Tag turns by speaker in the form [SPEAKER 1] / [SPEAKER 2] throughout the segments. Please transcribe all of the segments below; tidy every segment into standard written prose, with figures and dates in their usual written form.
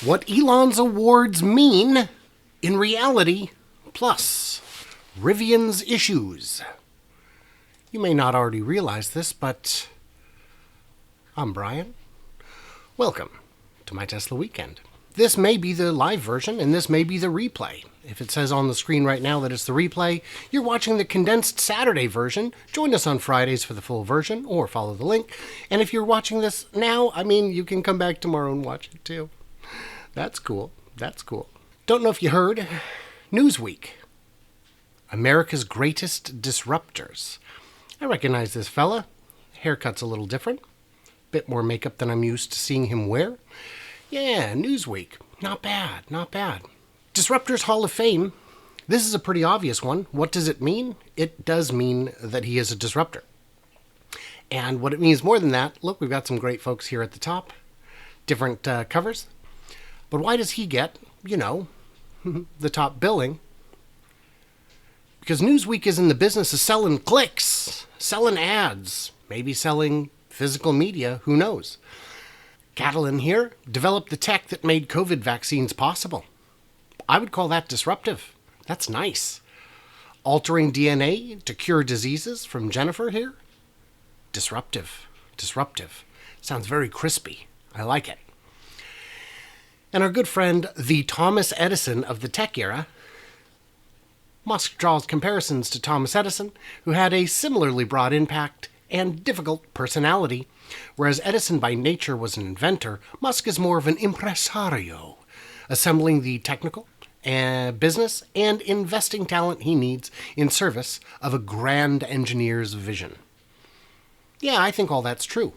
[SPEAKER 1] What Elon's awards mean in reality, plus Rivian's issues. You may not already realize this, but I'm Brian. Welcome to my Tesla weekend. This may be the live version, and this may be the replay. If it says on the screen right now that it's the replay, you're watching the condensed Saturday version. Join us on Fridays for the full version, or follow the link. And if you're watching this now, you can come back tomorrow and watch it too. That's cool. That's cool. Don't know if you heard, Newsweek. America's Greatest Disruptors. I recognize this fella. Haircut's a little different. Bit more makeup than I'm used to seeing him wear. Yeah, Newsweek. Not bad, not bad. Disruptors Hall of Fame. This is a pretty obvious one. What does it mean? It does mean that he is a disruptor. And what it means more than that, look, we've got some great folks here at the top. Different covers. But why does he get, the top billing? Because Newsweek is in the business of selling clicks, selling ads, maybe selling physical media, who knows? Catalan here developed the tech that made COVID vaccines possible. I would call that disruptive. That's nice. Altering DNA to cure diseases from Jennifer here? Disruptive. Disruptive. Sounds very crispy. I like it. And our good friend, the Thomas Edison of the tech era. Musk draws comparisons to Thomas Edison, who had a similarly broad impact and difficult personality. Whereas Edison by nature was an inventor, Musk is more of an impresario, assembling the technical, business, and investing talent he needs in service of a grand engineer's vision. Yeah, I think all that's true.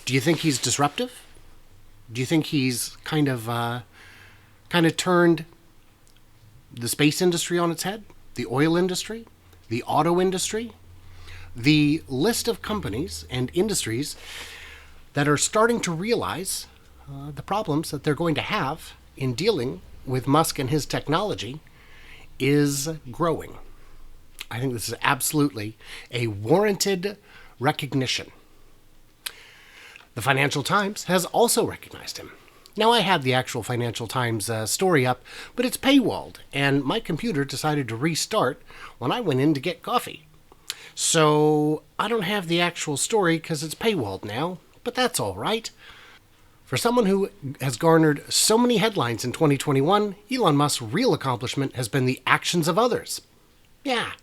[SPEAKER 1] Do you think he's disruptive? Do you think he's kind of turned the space industry on its head? The oil industry? The auto industry? The list of companies and industries that are starting to realize the problems that they're going to have in dealing with Musk and his technology is growing. I think this is absolutely a warranted recognition. The Financial Times has also recognized him. Now, I had the actual Financial Times story up, but it's paywalled, and my computer decided to restart when I went in to get coffee. So I don't have the actual story because it's paywalled now, but that's all right. For someone who has garnered so many headlines in 2021, Elon Musk's real accomplishment has been the actions of others. Yeah.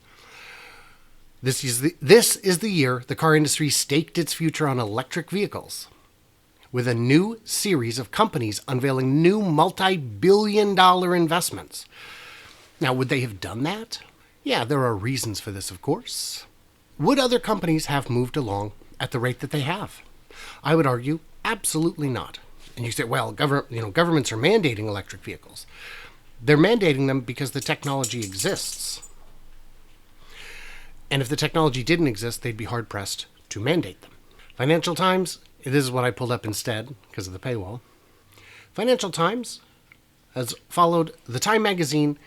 [SPEAKER 1] This is the year the car industry staked its future on electric vehicles, with a new series of companies unveiling new multi-billion-dollar investments. Now, would they have done that? Yeah, there are reasons for this, of course. Would other companies have moved along at the rate that they have? I would argue, absolutely not. And you say, well, governments are mandating electric vehicles. They're mandating them because the technology exists. And if the technology didn't exist, they'd be hard-pressed to mandate them. Financial Times, this is what I pulled up instead because of the paywall. Financial Times has followed the Time magazine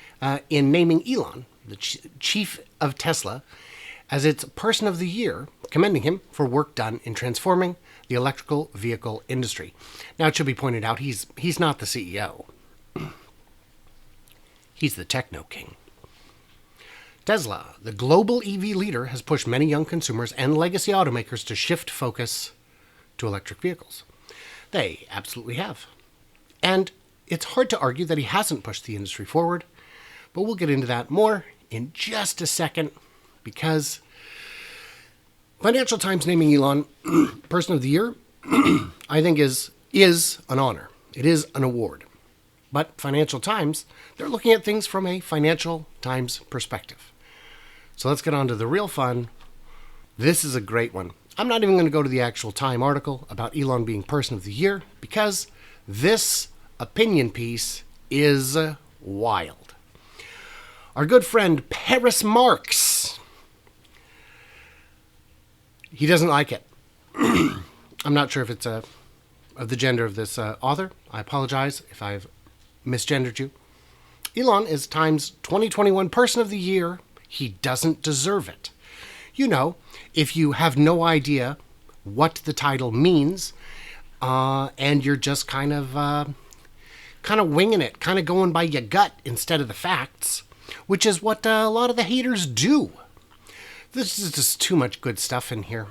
[SPEAKER 1] in naming Elon, the chief of Tesla, as its Person of the Year, commending him for work done in transforming the electrical vehicle industry. Now, it should be pointed out, he's not the CEO. He's the techno king. Tesla, the global EV leader, has pushed many young consumers and legacy automakers to shift focus to electric vehicles. They absolutely have. And it's hard to argue that he hasn't pushed the industry forward, but we'll get into that more in just a second, because Financial Times naming Elon Person of the Year, I think is an honor. It is an award. But Financial Times, they're looking at things from a Financial Times perspective. So let's get on to the real fun. This is a great one. I'm not even going to go to the actual Time article about Elon being Person of the Year, because this opinion piece is wild. Our good friend Paris Marx, he doesn't like it. I'm not sure if it's of the gender of this author. I apologize if I've misgendered you. Elon is Time's 2021 Person of the Year. He doesn't deserve it. You know, if you have no idea what the title means, and you're just kind of kind of winging it, kind of going by your gut instead of the facts, which is what a lot of the haters do. This is just too much good stuff in here.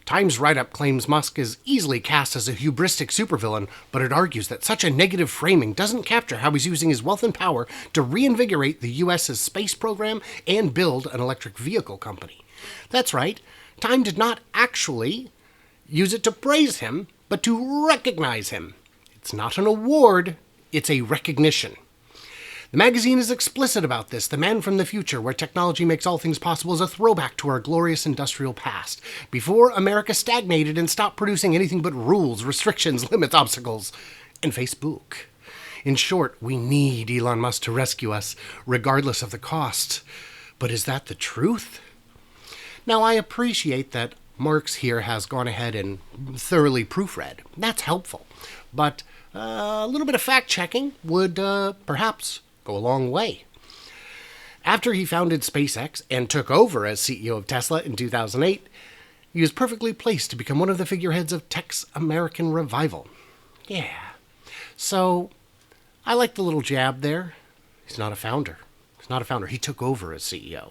[SPEAKER 1] Times write-up claims Musk is easily cast as a hubristic supervillain, but it argues that such a negative framing doesn't capture how he's using his wealth and power to reinvigorate the U.S.'s space program and build an electric vehicle company. That's right, Time did not actually use it to praise him, but to recognize him. It's not an award, it's a recognition. The magazine is explicit about this. The Man from the Future, where technology makes all things possible, is a throwback to our glorious industrial past, before America stagnated and stopped producing anything but rules, restrictions, limits, obstacles, and Facebook. In short, we need Elon Musk to rescue us, regardless of the cost. But is that the truth? Now, I appreciate that Marx here has gone ahead and thoroughly proofread. That's helpful. But a little bit of fact-checking would perhaps go a long way. After he founded SpaceX and took over as CEO of Tesla in 2008, he was perfectly placed to become one of the figureheads of tech's American revival. Yeah. So, I like the little jab there. He's not a founder. He's not a founder. He took over as CEO.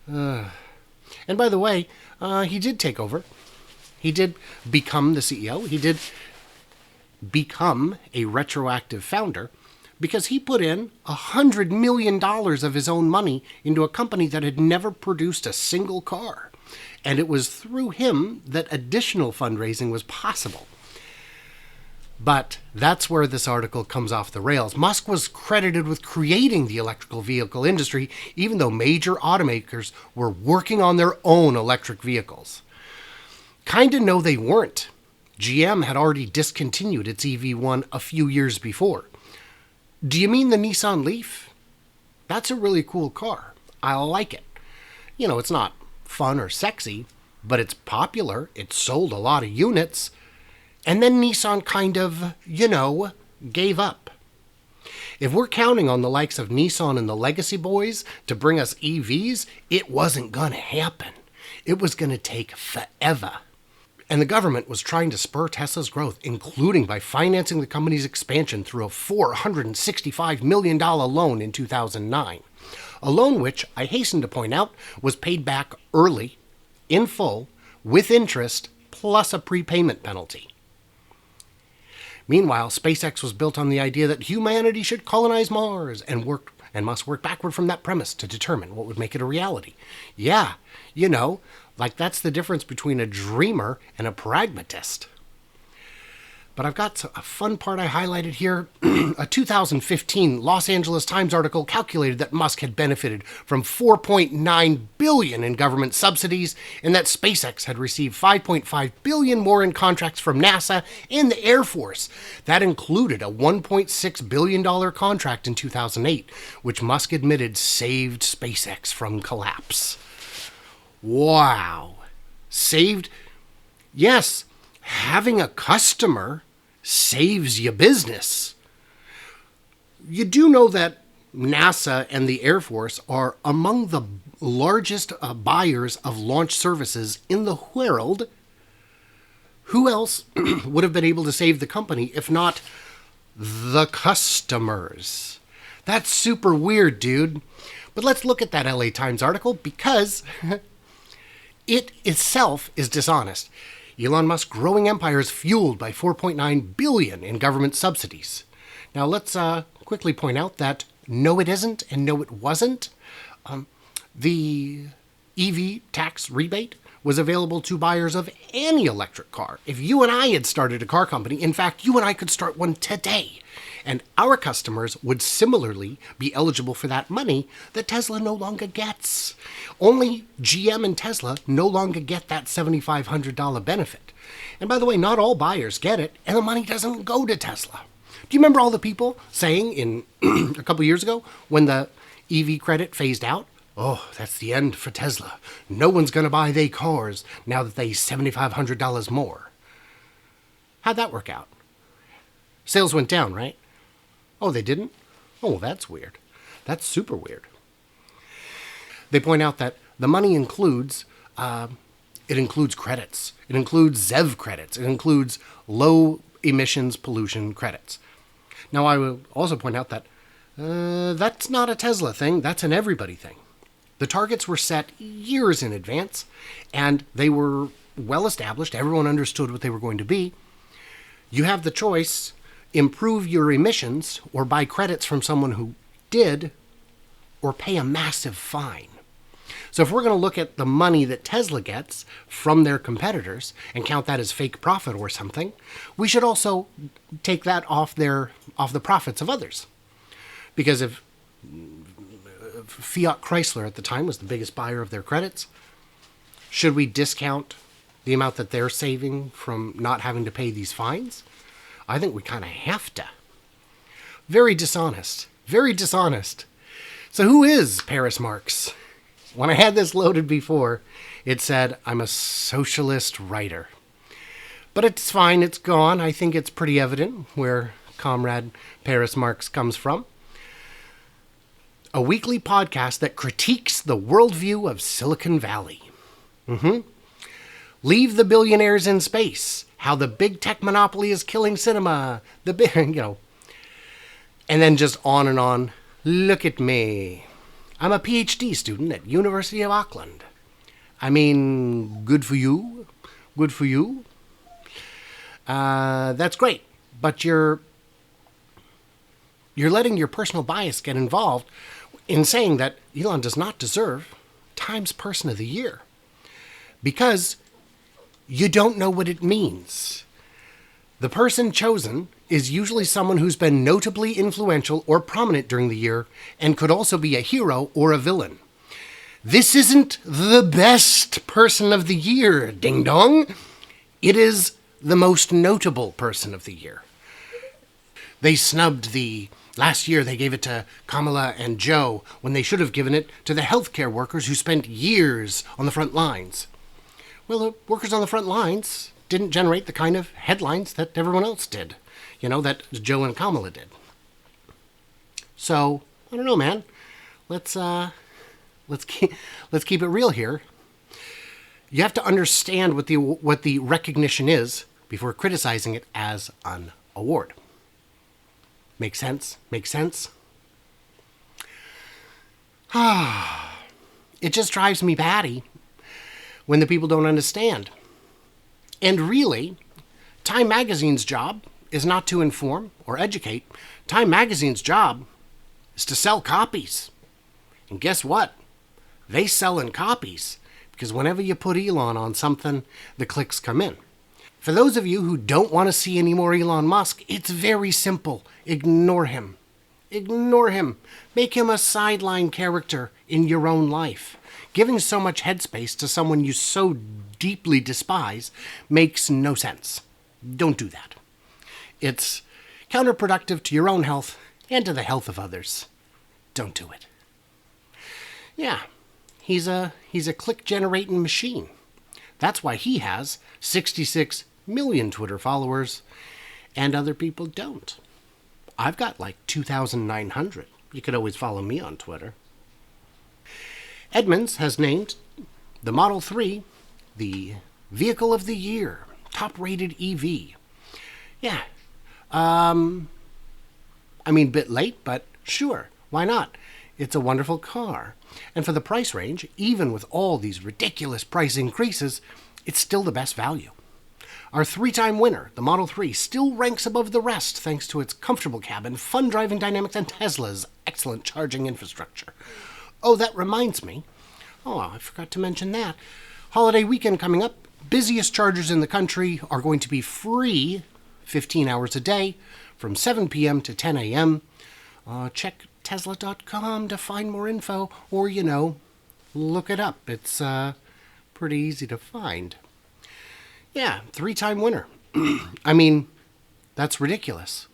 [SPEAKER 1] And by the way, he did take over. He did become the CEO. He did become a retroactive founder because he put in $100 million of his own money into a company that had never produced a single car. And it was through him that additional fundraising was possible. But that's where this article comes off the rails. Musk was credited with creating the electrical vehicle industry, even though major automakers were working on their own electric vehicles. Kinda no, they weren't. GM had already discontinued its EV1 a few years before. Do you mean the Nissan Leaf? That's a really cool car. I like it. You know, it's not fun or sexy, but it's popular. It sold a lot of units. And then Nissan kind of, gave up. If we're counting on the likes of Nissan and the Legacy Boys to bring us EVs, it wasn't going to happen. It was going to take forever. And the government was trying to spur Tesla's growth, including by financing the company's expansion through a $465 million loan in 2009. A loan which, I hasten to point out, was paid back early, in full, with interest, plus a prepayment penalty. Meanwhile, SpaceX was built on the idea that humanity should colonize Mars and must work backward from that premise to determine what would make it a reality. Yeah, like that's the difference between a dreamer and a pragmatist. But I've got a fun part I highlighted here. A 2015 Los Angeles Times article calculated that Musk had benefited from $4.9 billion in government subsidies and that SpaceX had received $5.5 billion more in contracts from NASA and the Air Force. That included a $1.6 billion contract in 2008, which Musk admitted saved SpaceX from collapse. Wow. Saved? Yes. Having a customer saves your business. You do know that NASA and the Air Force are among the largest buyers of launch services in the world. Who else would have been able to save the company if not the customers? That's super weird, dude. But let's look at that LA Times article because it itself is dishonest. Elon Musk's growing empire is fueled by $4.9 billion in government subsidies. Now let's quickly point out that no it isn't and no it wasn't. The EV tax rebate was available to buyers of any electric car. If you and I had started a car company, in fact, you and I could start one today. And our customers would similarly be eligible for that money that Tesla no longer gets. Only GM and Tesla no longer get that $7,500 benefit. And by the way, not all buyers get it, and the money doesn't go to Tesla. Do you remember all the people saying in a couple years ago when the EV credit phased out? Oh, that's the end for Tesla. No one's going to buy their cars now that they $7,500 more. How'd that work out? Sales went down, right? Oh, they didn't? Oh, that's weird. That's super weird. They point out that the money includes, credits. It includes ZEV credits. It includes low emissions pollution credits. Now, I will also point out that that's not a Tesla thing. That's an everybody thing. The targets were set years in advance, and they were well established. Everyone understood what they were going to be. You have the choice, improve your emissions or buy credits from someone who did, or pay a massive fine. So if we're going to look at the money that Tesla gets from their competitors and count that as fake profit or something, we should also take that off the profits of others. Because if Fiat Chrysler at the time was the biggest buyer of their credits, should we discount the amount that they're saving from not having to pay these fines? I think we kind of have to. Very dishonest. Very dishonest. So who is Paris Marx? When I had this loaded before, it said, I'm a socialist writer. But it's fine, it's gone. I think it's pretty evident where Comrade Paris Marx comes from. A weekly podcast that critiques the worldview of Silicon Valley. Leave the billionaires in space. How the big tech monopoly is killing cinema. And then just on and on. Look at me. I'm a PhD student at University of Auckland. I mean, good for you. Good for you. That's great. But you're letting your personal bias get involved in saying that Elon does not deserve Times Person of the Year. Because you don't know what it means. The person chosen is usually someone who's been notably influential or prominent during the year and could also be a hero or a villain. This isn't the best person of the year, ding dong. It is the most notable person of the year. They snubbed last year they gave it to Kamala and Joe when they should have given it to the healthcare workers who spent years on the front lines. Well, the workers on the front lines didn't generate the kind of headlines that everyone else did. That Joe and Kamala did. So, I don't know, man. Let's keep it real here. You have to understand what the recognition is before criticizing it as an award. Make sense? Make sense? It just drives me batty when the people don't understand. And really, Time Magazine's job is not to inform or educate. Time Magazine's job is to sell copies. And guess what? They sell in copies because whenever you put Elon on something, the clicks come in. For those of you who don't want to see any more Elon Musk, it's very simple. Ignore him. Ignore him. Make him a sideline character in your own life. Giving so much headspace to someone you so deeply despise makes no sense. Don't do that. It's counterproductive to your own health and to the health of others. Don't do it. Yeah, he's a click-generating machine. That's why he has 66 million Twitter followers and other people don't. I've got like 2,900. You could always follow me on Twitter. Edmunds has named the Model 3 the Vehicle of the Year, top-rated EV. Yeah. Bit late, but sure, why not? It's a wonderful car. And for the price range, even with all these ridiculous price increases, it's still the best value. Our three-time winner, the Model 3, still ranks above the rest thanks to its comfortable cabin, fun driving dynamics, and Tesla's excellent charging infrastructure. Oh, that reminds me. Oh, I forgot to mention that. Holiday weekend coming up. Busiest chargers in the country are going to be free 15 hours a day from 7 p.m. to 10 a.m. Check Tesla.com to find more info or, look it up. It's pretty easy to find. Yeah, three-time winner. That's ridiculous.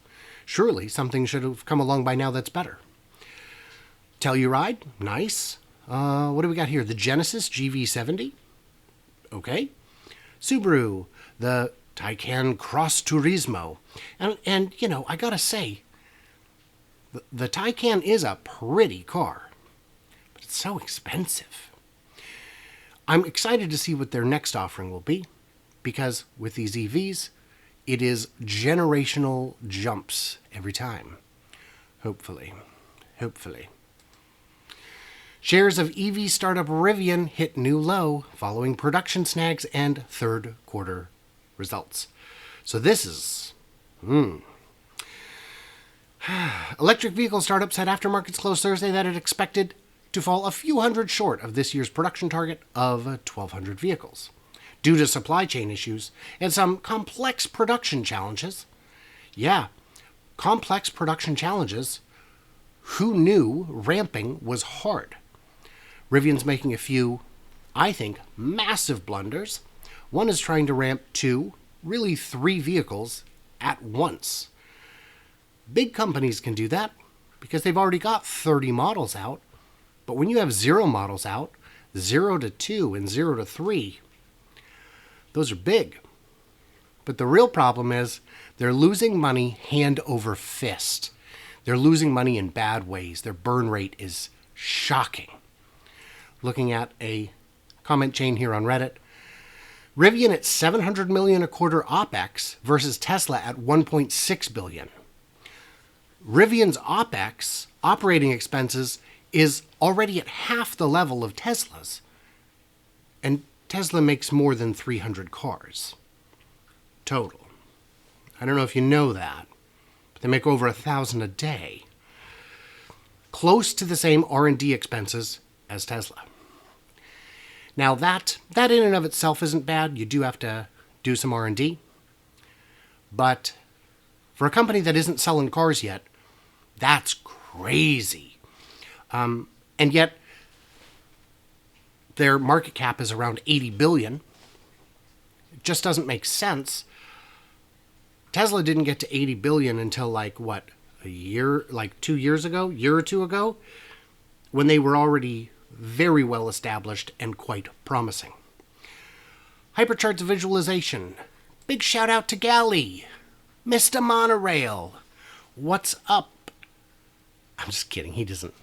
[SPEAKER 1] Surely something should have come along by now that's better. Telluride, nice. What do we got here? The Genesis GV70. Okay. Subaru, the Taycan Cross Turismo. And I gotta say, the Taycan is a pretty car, but it's so expensive. I'm excited to see what their next offering will be, because with these EVs, it is generational jumps every time. Hopefully. Shares of EV startup Rivian hit new low following production snags and third quarter results. So this is... Electric vehicle startups had aftermarkets close Thursday that it expected to fall a few hundred short of this year's production target of 1,200 vehicles. Due to supply chain issues and some complex production challenges. Yeah, complex production challenges. Who knew ramping was hard? Rivian's making a few, I think, massive blunders. One is trying to ramp 2, really 3 vehicles at once. Big companies can do that because they've already got 30 models out. But when you have 0 models out, 0 to 2 and 0 to 3, those are big. But the real problem is they're losing money hand over fist. They're losing money in bad ways. Their burn rate is shocking. Looking at a comment chain here on Reddit, Rivian at $700 million a quarter OPEX versus Tesla at $1.6 billion. Rivian's OPEX, operating expenses, is already at half the level of Tesla's. And Tesla makes more than 300 cars. Total. I don't know if you know that, but they make over 1,000 a day. Close to the same R&D expenses as Tesla. Now that in and of itself isn't bad. You do have to do some R&D. But for a company that isn't selling cars yet, that's crazy. And yet, their market cap is around $80 billion. It just doesn't make sense. Tesla didn't get to $80 billion until a year or two ago, when they were already very well established and quite promising. Hypercharts visualization. Big shout out to Gally. Mr. Monorail. What's up? I'm just kidding. He doesn't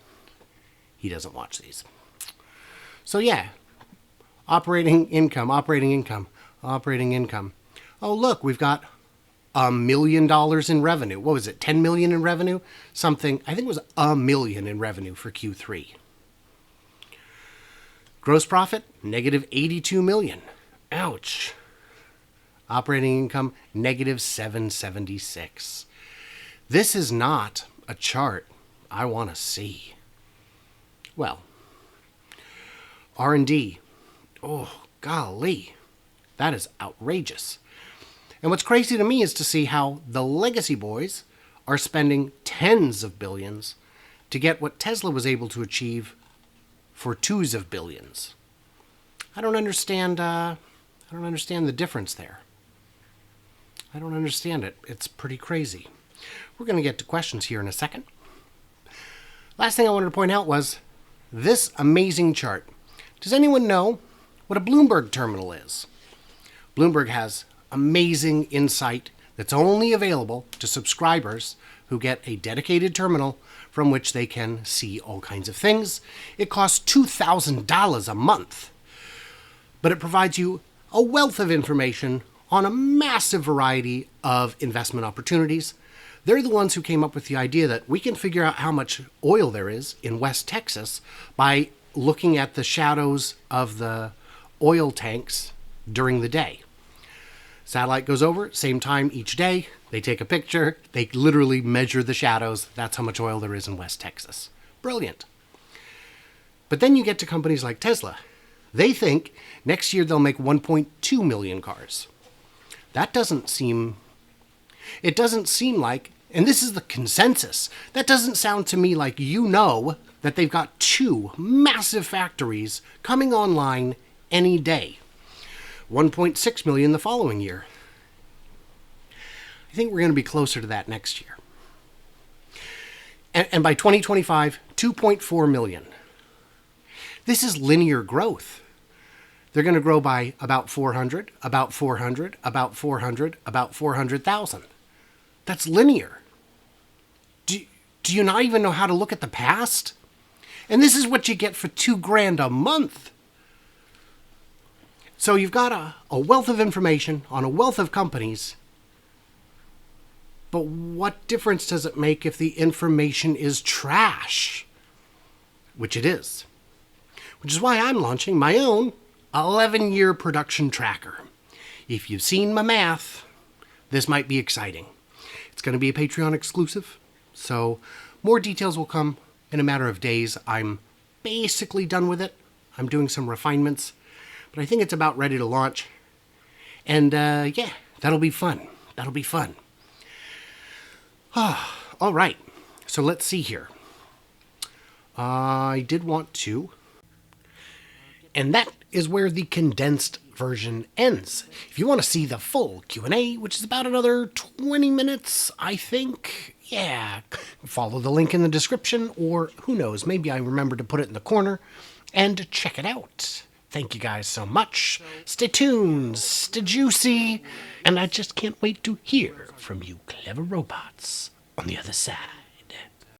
[SPEAKER 1] watch these. So yeah, operating income. Oh, look, we've got $1 million in revenue. What was it, 10 million in revenue? Something, I think it was $1 million in revenue for Q3. Gross profit, negative 82 million. Ouch. Operating income, negative 776. This is not a chart I want to see. Well, R&D. Oh, golly. That is outrageous. And what's crazy to me is to see how the legacy boys are spending tens of billions to get what Tesla was able to achieve for twos of billions. I don't understand the difference there. I don't understand it. It's pretty crazy. We're going to get to questions here in a second. Last thing I wanted to point out was this amazing chart. Does anyone know what a Bloomberg terminal is? Bloomberg has amazing insight that's only available to subscribers who get a dedicated terminal from which they can see all kinds of things. It costs $2,000 a month, but it provides you a wealth of information on a massive variety of investment opportunities. They're the ones who came up with the idea that we can figure out how much oil there is in West Texas by looking at the shadows of the oil tanks during the day. Satellite goes over, same time each day. They take a picture. They literally measure the shadows. That's how much oil there is in West Texas. Brilliant. But then you get to companies like Tesla. They think next year they'll make 1.2 million cars. It doesn't seem like, and this is the consensus, that doesn't sound to me like that they've got 2 massive factories coming online any day. 1.6 million the following year. I think we're going to be closer to that next year. And by 2025, 2.4 million. This is linear growth. They're going to grow by about 400, about 400, about 400, about 400,000. That's linear. Do you not even know how to look at the past? And this is what you get for $2,000 a month. So you've got a wealth of information on a wealth of companies But what difference does it make if the information is trash? Which it is. Which is why I'm launching my own 11-year production tracker. If you've seen my math, this might be exciting. It's going to be a Patreon exclusive, so more details will come in a matter of days. I'm basically done with it. I'm doing some refinements, but I think it's about ready to launch. And yeah, that'll be fun. That'll be fun. All right, so let's see here. I did want to, and that is where the condensed version ends. If you want to see the full Q&A, which is about another 20 minutes, I think, yeah, follow the link in the description, or who knows, maybe I remember to put it in the corner, and check it out. Thank you guys so much. Stay tuned, stay juicy, and I just can't wait to hear from you clever robots on the other side.